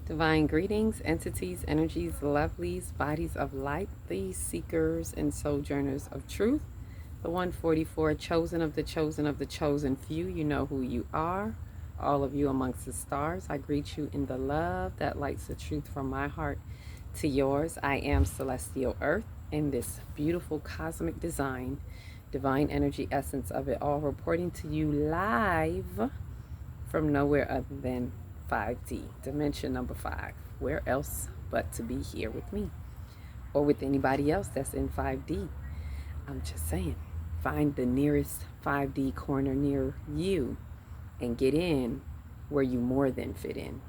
Divine greetings, entities, energies, lovelies, bodies of light, these seekers and sojourners of truth. The 144, chosen of the chosen of the chosen few. You know who you are. All of you amongst the stars. I greet you in the love that lights the truth from my heart to yours. I am Celestial Earth in this beautiful cosmic design, divine energy essence of it all, reporting to you live from nowhere other than 5D, dimension number 5. Where else but to be here with me or with anybody else that's in 5D? I'm just saying, find the nearest 5D corner near you and get in where you more than fit in.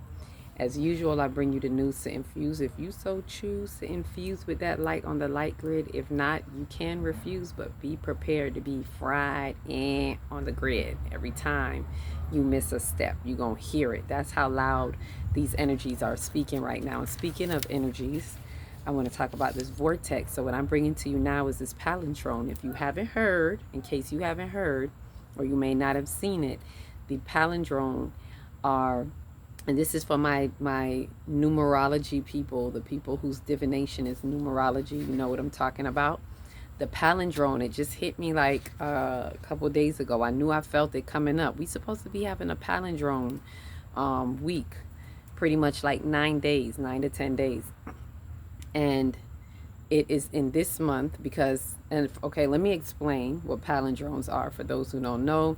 As usual, I bring you the news to infuse if you so choose to infuse with that light on the light grid. If not, you can refuse, but be prepared to be fried on the grid. Every time you miss a step, you're going to hear it. That's how loud these energies are speaking right now. And speaking of energies, I want to talk about this vortex. So what I'm bringing to you now is this palindrome. If you haven't heard, in case you haven't heard, or you may not have seen it, the palindrome are, and this is for my numerology people, the people whose divination is numerology. You know what I'm talking about. The palindrome, it just hit me like a couple days ago. I knew I felt it coming up. We supposed to be having a palindrome week, pretty much like 9 days, 9 to 10 days. And it is in this month because, and okay, let me explain what palindromes are for those who don't know.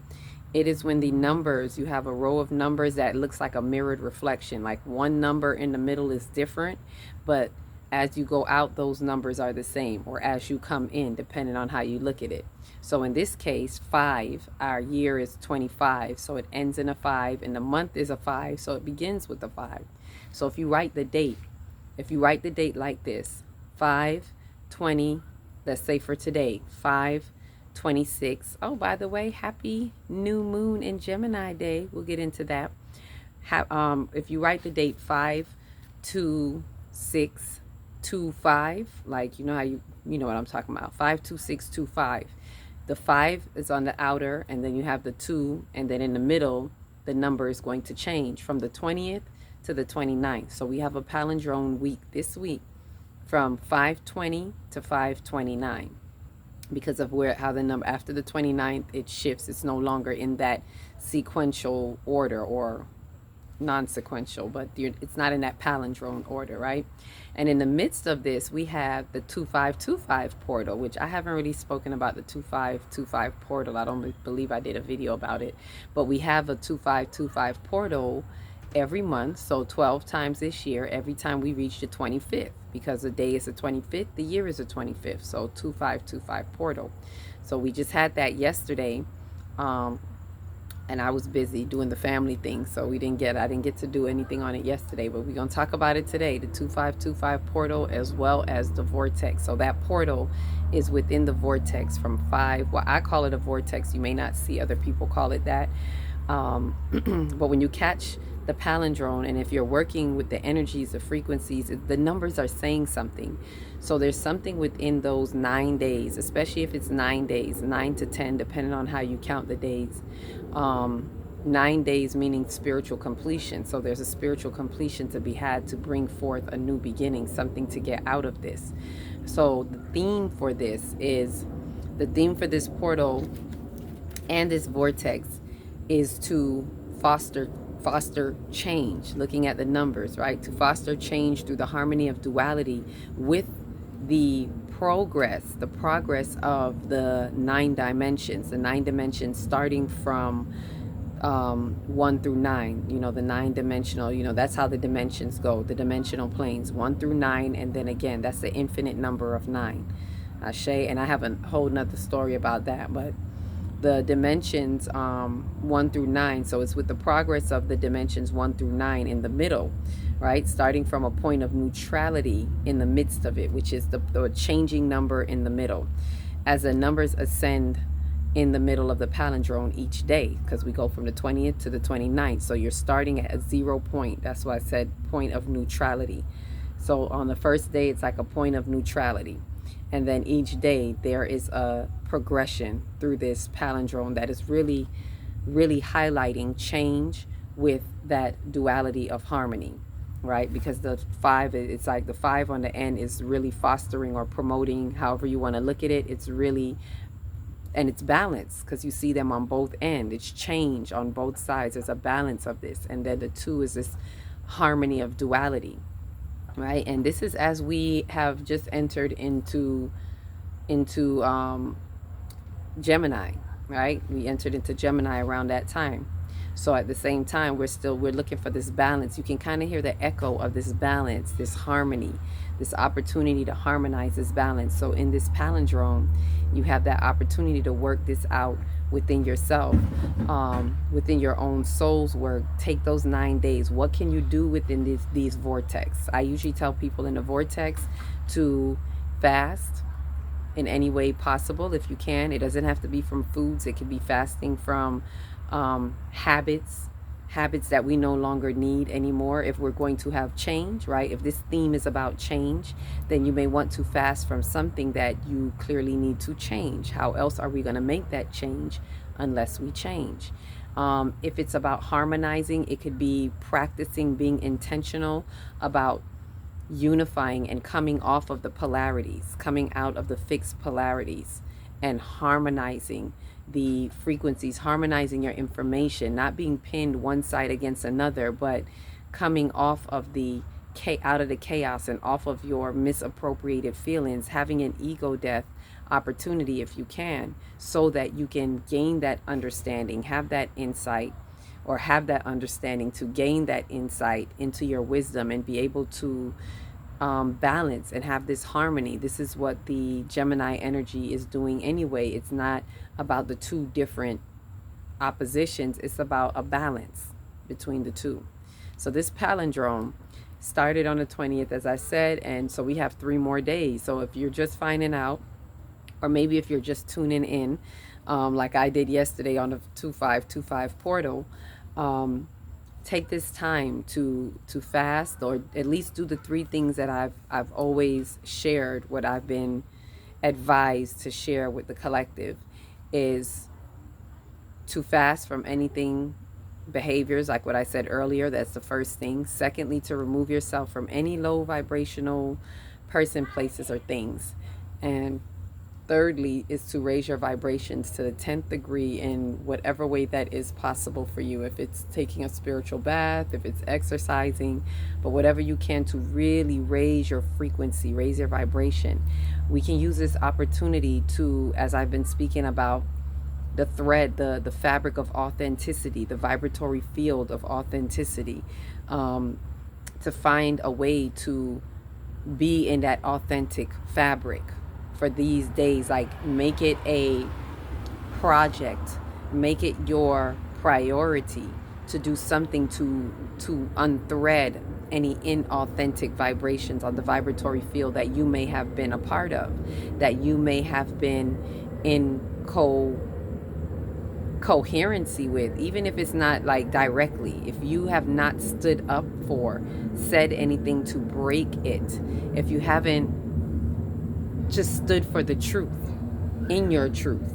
It is when the numbers, you have a row of numbers that looks like a mirrored reflection, like one number in the middle is different, but as you go out, those numbers are the same, or as you come in, depending on how you look at it. So in this case, 5, our year is 25, so it ends in a 5, and the month is a 5, so it begins with a 5. So if you write the date, like this, 5/20, let's say for today, 5/26. Oh, by the way, happy new moon in Gemini day. We'll get into that. If you write the date 5/26/25, like you know how you know what I'm talking about. 5/26/25. The 5 is on the outer, and then you have the 2, and then in the middle, the number is going to change from the 20th to the 29th. So we have a palindrome week this week from 5/20 to 5/29. Because of how the number after the 29th, it shifts. It's no longer in that sequential order or non-sequential, but it's not in that palindrome order, right? And in the midst of this, we have the 2525 portal, which I haven't really spoken about the 2525 portal. I don't believe I did a video about it, but we have a 2525 portal every month, so 12 times this year, every time we reach the 25th, because the day is the 25th, the year is the 25th, so 2525 portal. So we just had that yesterday, and I was busy doing the family thing, so I didn't get to do anything on it yesterday, but we're going to talk about it today, the 2525 portal as well as the vortex. So that portal is within the vortex from 5, well, I call it a vortex, you may not see other people call it that, but when you catch the palindrome, and if you're working with the energies, the frequencies, the numbers are saying something. So there's something within those 9 days, especially if it's 9 days, 9 to 10, depending on how you count the days. 9 days meaning spiritual completion. So there's a spiritual completion to be had to bring forth a new beginning, something to get out of this. So the theme for this portal and this vortex is to foster change, looking at the numbers, right? To foster change through the harmony of duality with the progress of the 9 dimensions, starting from 1 through 9, the 9-dimensional, that's how the dimensions go, the dimensional planes, 1 through 9, and then again, that's the infinite number of 9. Ashe, and I have a whole nother story about that, but the dimensions 1 through 9, so it's with the progress of the dimensions 1 through 9 in the middle, right, starting from a point of neutrality in the midst of it, which is the changing number in the middle, as the numbers ascend in the middle of the palindrome each day, because we go from the 20th to the 29th, so you're starting at a 0 point. That's why I said point of neutrality. So on the first day, it's like a point of neutrality. And then each day there is a progression through this palindrome that is really, really highlighting change with that duality of harmony. right? Because the five, it's like the five on the end is really fostering or promoting, however you want to look at it. It's really, and it's balance because you see them on both ends. It's change on both sides. There's a balance of this. And then the two is this harmony of duality, right? And this is as we have just entered into Gemini, right? We entered into Gemini around that time. So at the same time, we're looking for this balance. You can kind of hear the echo of this balance, this harmony, this opportunity to harmonize this balance. So in this palindrome, you have that opportunity to work this out within yourself, within your own soul's work. Take those 9 days. What can you do within these vortex? I usually tell people in the vortex to fast in any way possible if you can. It doesn't have to be from foods. It can be fasting from habits that we no longer need anymore. If we're going to have change, right? If this theme is about change, then you may want to fast from something that you clearly need to change. How else are we going to make that change unless we change? If it's about harmonizing, it could be practicing being intentional about unifying and coming off of the polarities, coming out of the fixed polarities and harmonizing the frequencies, harmonizing your information, not being pinned one side against another, but coming off of the out of the chaos and off of your misappropriated feelings, having an ego death opportunity if you can, so that you can gain that understanding, have that insight, or have that understanding to gain that insight into your wisdom and be able to balance and have this harmony. This is what the Gemini energy is doing anyway. It's not about the two different oppositions. It's about a balance between the two. So this palindrome started on the 20th, as I said, and so we have 3 more days. So if you're just finding out, or maybe if you're just tuning in, like I did yesterday on the 2525 portal, take this time to fast, or at least do the 3 things that I've always shared, what I've been advised to share with the collective, is to fast from anything, behaviors like what I said earlier. That's the first thing. Secondly, to remove yourself from any low vibrational person, places, or things. And thirdly is to raise your vibrations to the 10th degree in whatever way that is possible for you. If it's taking a spiritual bath, if it's exercising, but whatever you can to really raise your frequency, raise your vibration. We can use this opportunity to, as I've been speaking about, the thread, the fabric of authenticity, the vibratory field of authenticity, to find a way to be in that authentic fabric for these days. Like, make it a project, make it your priority to do something to unthread any inauthentic vibrations on the vibratory field that you may have been a part of, that you may have been in coherency with, even if it's not like directly. If you have not stood up for, said anything to break it, if you haven't just stood for the truth, in your truth,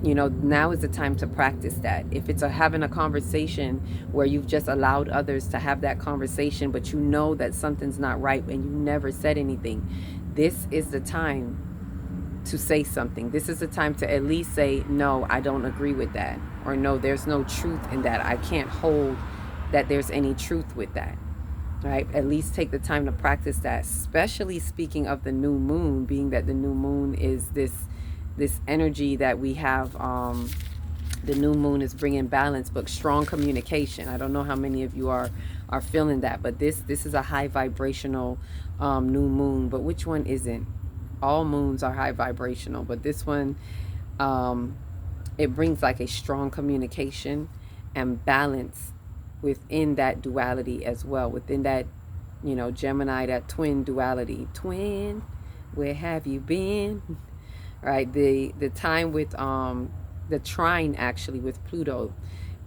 now is the time to practice that. If it's having a conversation where you've just allowed others to have that conversation, but you know that something's not right and you never said anything, this is the time to say something. This is the time to at least say, no, I don't agree with that, or no, there's no truth in that. I can't hold that there's any truth with that. Right? At least take the time to practice that, especially speaking of the new moon, being that the new moon is this energy that we have. The new moon is bringing balance, but strong communication. I don't know how many of you are feeling that, but this is a high vibrational new moon. But which one isn't? All moons are high vibrational, but this one, it brings like a strong communication and balance within that duality as well, within that, Gemini, that twin duality. Twin, where have you been? Right? The time with the trine actually with Pluto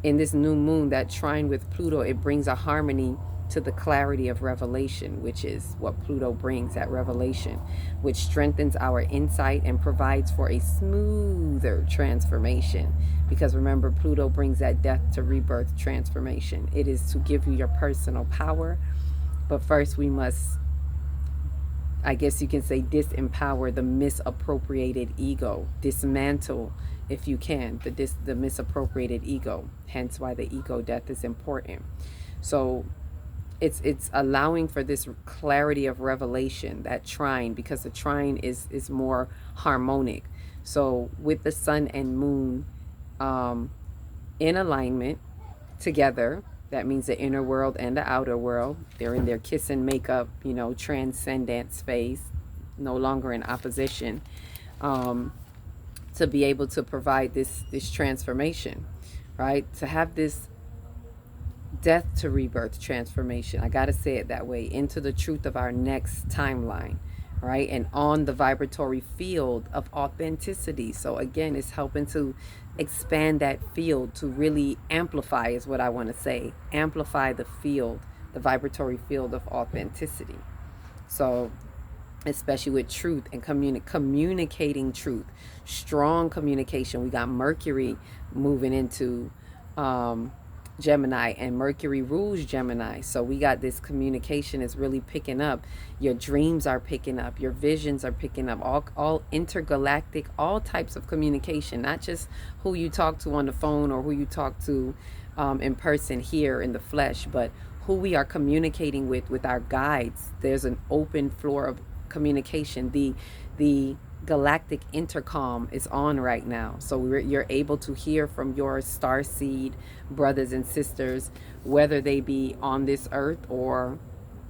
in this new moon, that trine with Pluto, it brings a harmony to the clarity of revelation, which is what Pluto brings, that revelation, which strengthens our insight and provides for a smoother transformation. Because remember, Pluto brings that death to rebirth transformation. It is to give you your personal power But first, we must, I guess you can say, disempower the misappropriated ego, dismantle, if you can, the misappropriated ego. Hence, why the ego death is important. So it's allowing for this clarity of revelation, that trine, because the trine is more harmonic. So with the sun and moon in alignment together, that means the inner world and the outer world, they're in their kiss and makeup, transcendence phase, no longer in opposition, to be able to provide this transformation, right? To have this death to rebirth transformation, I gotta say it that way, into the truth of our next timeline, right? And on the vibratory field of authenticity. So again, it's helping to expand that field, to really amplify, is what I want to say, amplify the field, the vibratory field of authenticity. So especially with truth and communicating truth, strong communication. We got Mercury moving into Gemini, and Mercury rules Gemini. So we got this communication is really picking up. Your dreams are picking up. Your visions are picking up. All intergalactic, all types of communication, not just who you talk to on the phone or who you talk to in person here in the flesh, but who we are communicating with our guides. There's an open floor of communication. The galactic intercom is on right now, so you're able to hear from your star seed brothers and sisters, whether they be on this earth or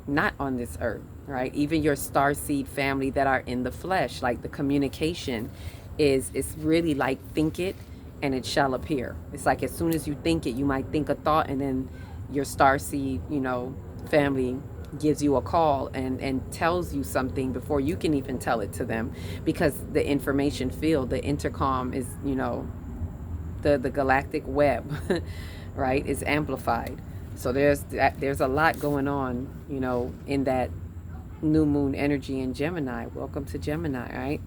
not on this earth, right? Even your star seed family that are in the flesh, like the communication is really like, think it and it shall appear. It's like as soon as you think it, you might think a thought, and then your star seed family gives you a call and tells you something before you can even tell it to them, because the information field, the intercom is, the galactic web right, is amplified. So there's a lot going on, in that new moon energy in Gemini. Welcome to Gemini, right?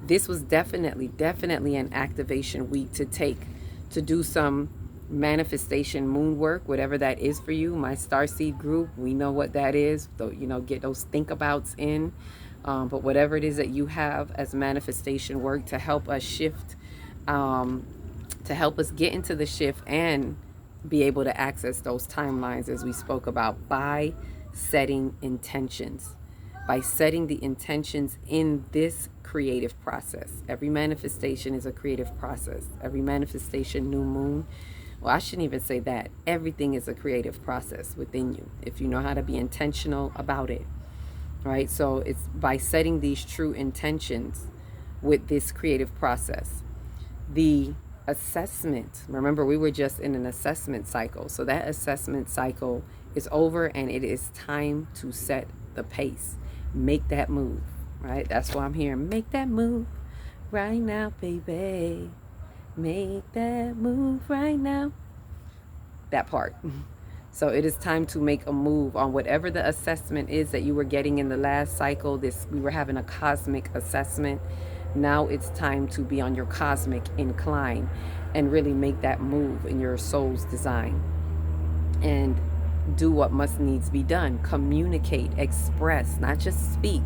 This was definitely an activation week to do some manifestation moon work, whatever that is for you. My starseed group, we know what that is. So, get those think abouts in. But whatever it is that you have as manifestation work to help us shift, to help us get into the shift and be able to access those timelines, as we spoke about, by setting intentions. By setting the intentions in this creative process. Every manifestation is a creative process. Every manifestation, new moon, well, I shouldn't even say that. Everything is a creative process within you, if you know how to be intentional about it, right? So it's by setting these true intentions with this creative process. The assessment, remember, we were just in an assessment cycle. So that assessment cycle is over, and it is time to set the pace. Make that move, right? That's why I'm here. Make that move right now, baby. Make that move right now. That part. So it is time to make a move on whatever the assessment is that you were getting in the last cycle. We were having a cosmic assessment. Now it's time to be on your cosmic incline and really make that move in your soul's design. And do what must needs be done. Communicate, express, not just speak.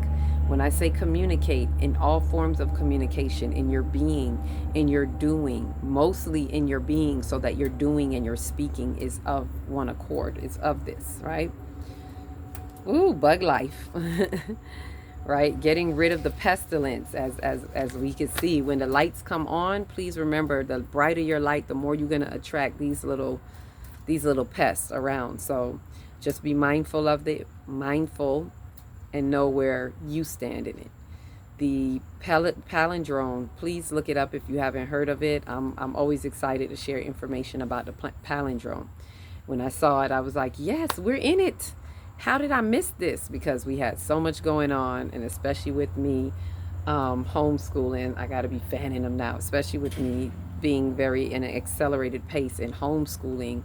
When I say communicate, in all forms of communication, in your being, in your doing, mostly in your being, so that your doing and your speaking is of one accord. It's of this, right? Ooh, bug life. Right? Getting rid of the pestilence, as we can see. When the lights come on, please remember, the brighter your light, the more you're going to attract these little pests around. So just be mindful and know where you stand in it. The Palendrone, please look it up if you haven't heard of it. I'm always excited to share information about the Palendrone. When I saw it, I was like, yes, we're in it. How did I miss this? Because we had so much going on, and especially with me homeschooling, I got to be fanning them now, especially with me being very in an accelerated pace in homeschooling.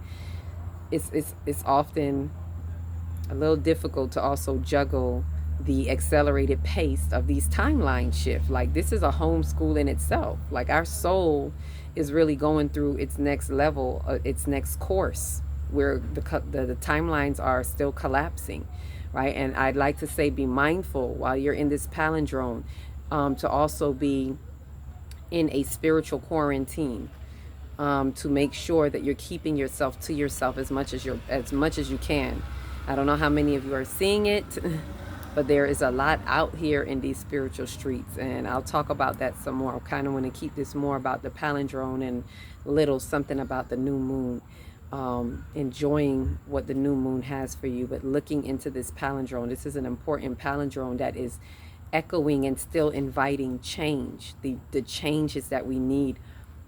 It's often a little difficult to also juggle the accelerated pace of these timeline shifts. Like, this is a homeschool in itself. Like, our soul is really going through its next level, its next course, where the timelines are still collapsing, right? And I'd like to say be mindful while you're in this palindrome, to also be in a spiritual quarantine, to make sure that you're keeping yourself to yourself as much as you can. I don't know how many of you are seeing it, but there is a lot out here in these spiritual streets, and I'll talk about that some more. I kind of want to keep this more about the palindrome and little something about the new moon. Enjoying what the new moon has for you, but looking into this palindrome. This is an important palindrome that is echoing and still inviting change. The changes that we need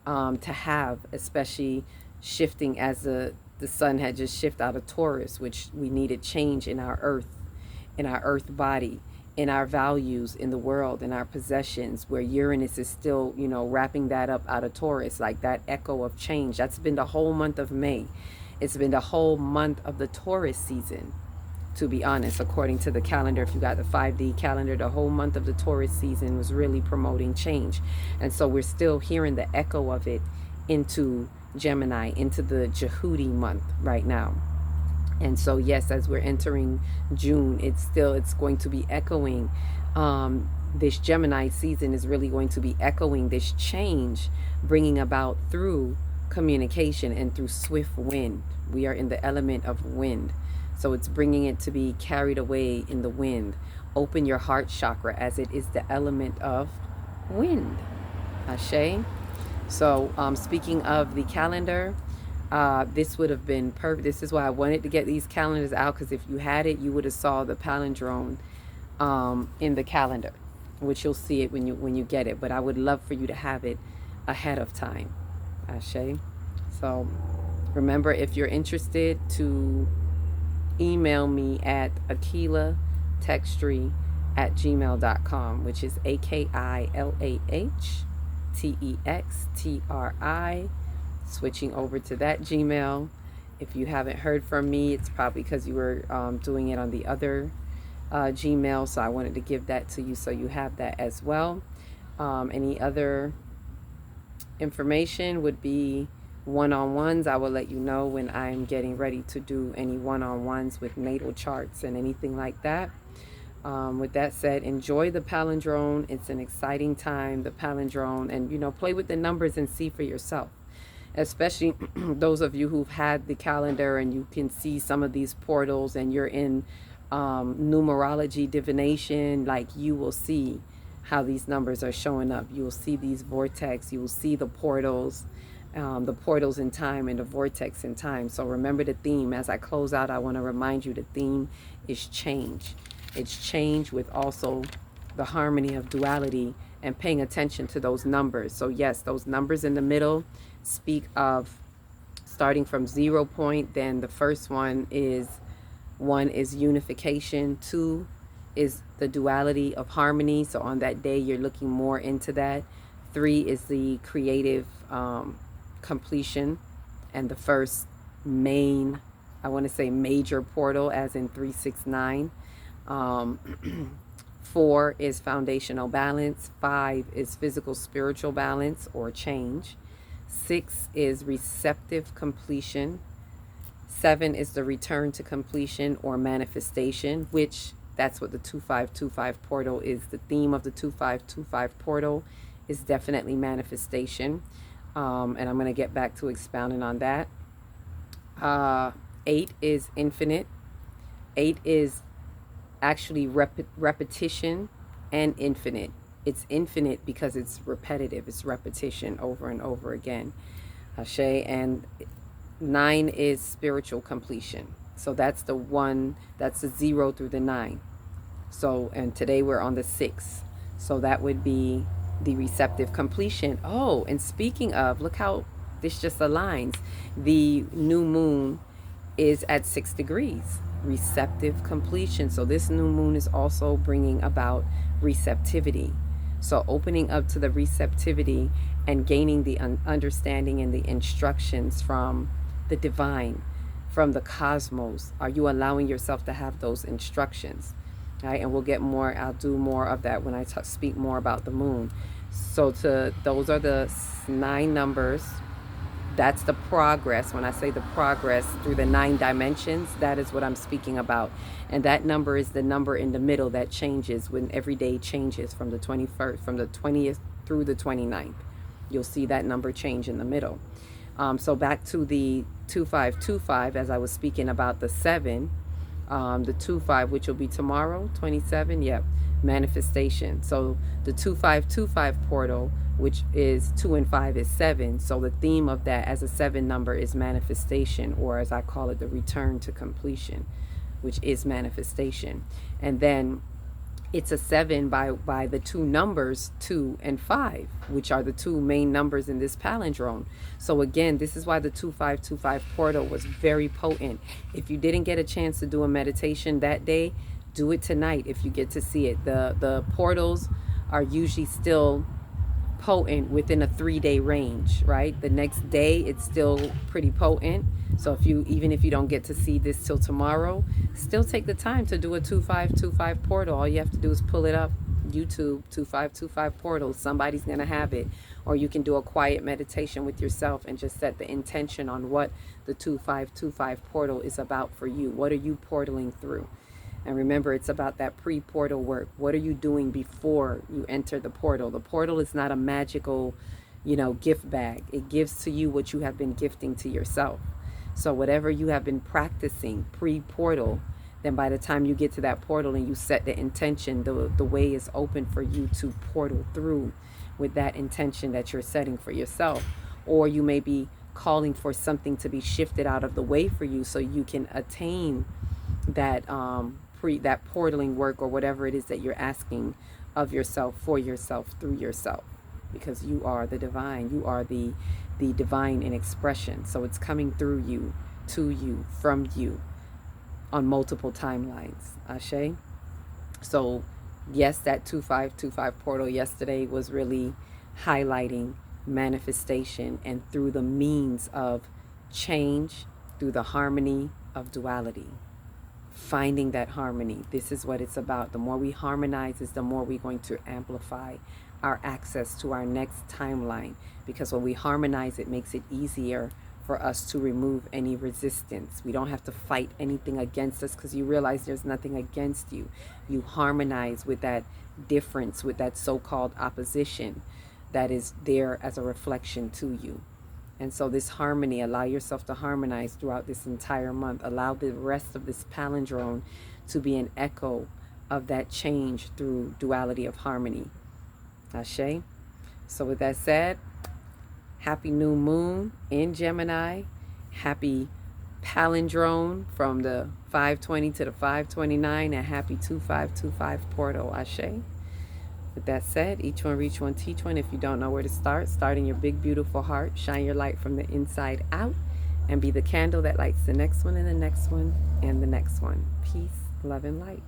to have, especially shifting as the sun had just shifted out of Taurus, which we needed change in our earth body, in our values in the world, in our possessions, where Uranus is still, wrapping that up out of Taurus, like that echo of change. That's been the whole month of May. It's been the whole month of the Taurus season, to be honest, according to the calendar. If you got the 5D calendar, the whole month of the Taurus season was really promoting change. And so we're still hearing the echo of it into Gemini, into the Jehudi month right now. And so, yes, as we're entering June, it's going to be echoing. This Gemini season is really going to be echoing this change, bringing about through communication and through swift wind. We are in the element of wind. So it's bringing it to be carried away in the wind. Open your heart chakra, as it is the element of wind. Ashe. So speaking of the calendar, this would have been perfect. This is why I wanted to get these calendars out, because if you had it, you would have saw the palindrome in the calendar, which you'll see it when you get it. But I would love for you to have it ahead of time. Ashe. So remember, if you're interested, to email me at akilatextry@gmail.com, which is AKILAHTEXTRI. Switching over to that Gmail. If you haven't heard from me, it's probably because you were doing it on the other Gmail, so I wanted to give that to you so you have that as well. Any other information would be one-on-ones. I will let you know when I'm getting ready to do any one-on-ones with natal charts and anything like that. With that said, enjoy the palindrome. It's an exciting time, the palindrome, and play with the numbers and see for yourself. Especially those of you who've had the calendar and you can see some of these portals, and you're in numerology divination, like, you will see how these numbers are showing up. You will see these vortex, you will see the portals in time and the vortex in time. So remember the theme. As I close out, I want to remind you the theme is change. It's change with also the harmony of duality and paying attention to those numbers. So yes, those numbers in the middle speak of starting from 0 point. Then the first one is unification. 2 is the duality of harmony. So on that day, you're looking more into that. 3 is the creative completion, and the first main, I want to say major portal, as in 369. 4 is foundational balance. 5 is physical spiritual balance or change. 6 is receptive completion. 7 is the return to completion or manifestation, which that's what the 2525 portal is. The theme of the 2525 portal is definitely manifestation. And I'm going to get back to expounding on that. 8 is infinite. 8 is actually repetition and infinite. It's infinite because it's repetitive. It's repetition over and over again. Ashe. And 9 is spiritual completion. So that's the 1, that's the 0 through the 9. So, and today we're on the 6. So that would be the receptive completion. Oh, and speaking of, look how this just aligns. The new moon is at 6 degrees. Receptive completion. So this new moon is also bringing about receptivity. So opening up to the receptivity and gaining the understanding and the instructions from the divine, from the cosmos. Are you allowing yourself to have those instructions? Right? And we'll get more, I'll do more of that when I speak more about the moon. So those are the 9 numbers That's the progress. When I say the progress through the 9 dimensions, that is what I'm speaking about. And that number is the number in the middle that changes when every day changes from the 21st, from the 20th through the 29th. You'll see that number change in the middle. So back to the 2525, as I was speaking about the 7, the 25, which will be tomorrow, 27, yep, manifestation. So the 2525 portal, which is 2 and 5 is 7. So the theme of that as a 7 number is manifestation, or as I call it, the return to completion, which is manifestation. And then it's a 7 by the 2 numbers 2 and 5, which are the 2 main numbers in this palindrome. So again, this is why the 2525 portal was very potent. If you didn't get a chance to do a meditation that day, do it tonight if you get to see it. The portals are usually still potent within a 3-day range, right? The next day it's still pretty potent. So if you, even if you don't get to see this till tomorrow, still take the time to do a 2525 portal. All you have to do is pull it up, YouTube, 2525 portal. Somebody's gonna have it. Or you can do a quiet meditation with yourself and just set the intention on what the 2525 portal is about for you. What are you portaling through? And remember, it's about that pre-portal work. What are you doing before you enter the portal? The portal is not a magical, gift bag. It gives to you what you have been gifting to yourself. So whatever you have been practicing pre-portal, then by the time you get to that portal and you set the intention, the way is open for you to portal through with that intention that you're setting for yourself. Or you may be calling for something to be shifted out of the way for you so you can attain that that portaling work, or whatever it is that you're asking of yourself, for yourself, through yourself, because you are the divine. You are the divine in expression. So it's coming through you, to you, from you, on multiple timelines. Ashe. So yes, that 2525 portal yesterday was really highlighting manifestation, and through the means of change, through the harmony of duality. Finding that harmony. This is what it's about. The more we harmonize is the more we're going to amplify our access to our next timeline, because when we harmonize, it makes it easier for us to remove any resistance. We don't have to fight anything against us, because you realize there's nothing against you. You harmonize with that difference, with that so-called opposition that is there as a reflection to you. And so this harmony, allow yourself to harmonize throughout this entire month. Allow the rest of this palindrome to be an echo of that change through duality of harmony. Ashe. So with that said, happy new moon in Gemini. Happy palindrome from the 520 to the 529, and happy 2525 portal. Ashe. With that said, each one reach one, teach one. If you don't know where to start, start in your big, beautiful heart. Shine your light from the inside out, and be the candle that lights the next one, and the next one, and the next one. Peace, love, and light.